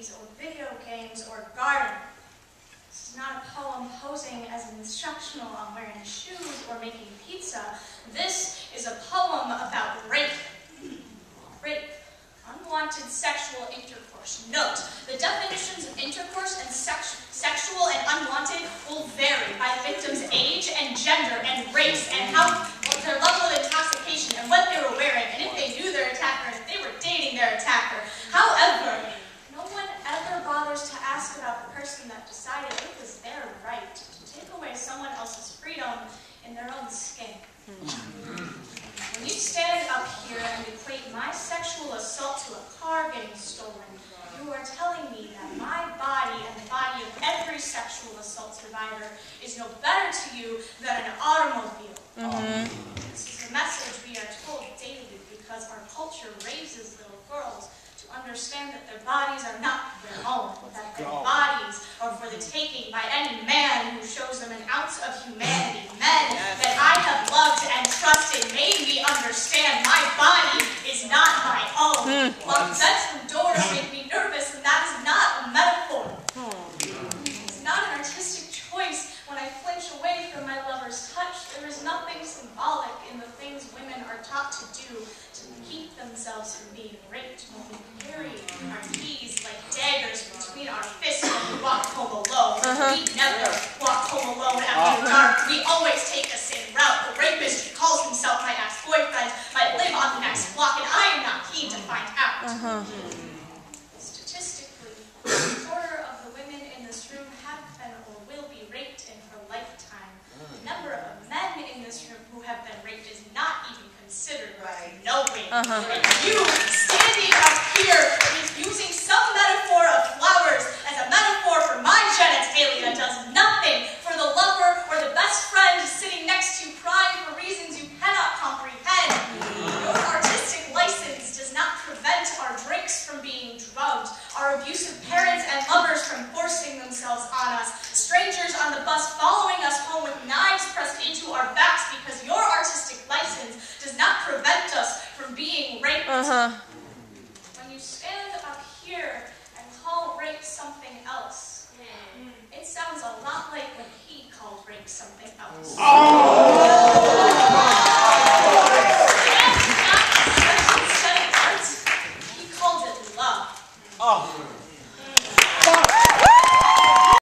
movies or video games or garden. This is not a poem posing as an instructional on wearing shoes or making pizza. This is a poem about rape. Rape. Unwanted sexual intercourse. Note, the definitions of intercourse and sexual and unwanted will vary by the victim's age and gender and race and their level of intoxication and what they were wearing and if they knew their attacker and if they were dating their attacker. However, no one ever bothers to ask about the person that decided it was their right to take away someone else's freedom in their own skin. When you stand up here and equate my sexual assault to a car getting stolen, you are telling me that my body and the body of every sexual assault survivor is no better to you than an automobile. This is a message we are told daily because our culture raises little girls to understand that their bodies are not their own, that their bodies are for the taking by any man who shows them an ounce of humanity. Men that I have loved and trusted made me understand my body is not my own. Locked bedroom doors make me nervous, and that is not a metaphor. It's not an artistic choice when I flinch away from my lover's touch. There is nothing symbolic in the things women are taught to do to keep themselves from being raped. When we carry our keys like daggers between our fists when we walk home alone. We never walk home alone after dark. We always take the same route. The rapist who calls himself my ex-boyfriend might live on the next block, and I am not keen to find out. Statistically, a quarter of the women in this room have been or will be raped in her lifetime. The number of men in this room who have been raped is not even considered worth knowing. And you, standing up here, using some metaphor of flowers as a metaphor for my genitalia does nothing for the lover or the best friend sitting next to you crying for reasons you cannot comprehend. Your artistic license does not prevent our drinks from being drugged, our abusive parents and lovers from forcing themselves on us, strangers on the bus following us home with knives pressed into our backs because your artistic license does not prevent us from being raped. When you stand up here and call rape something else, it sounds a lot like when he called rape something else. He called it love.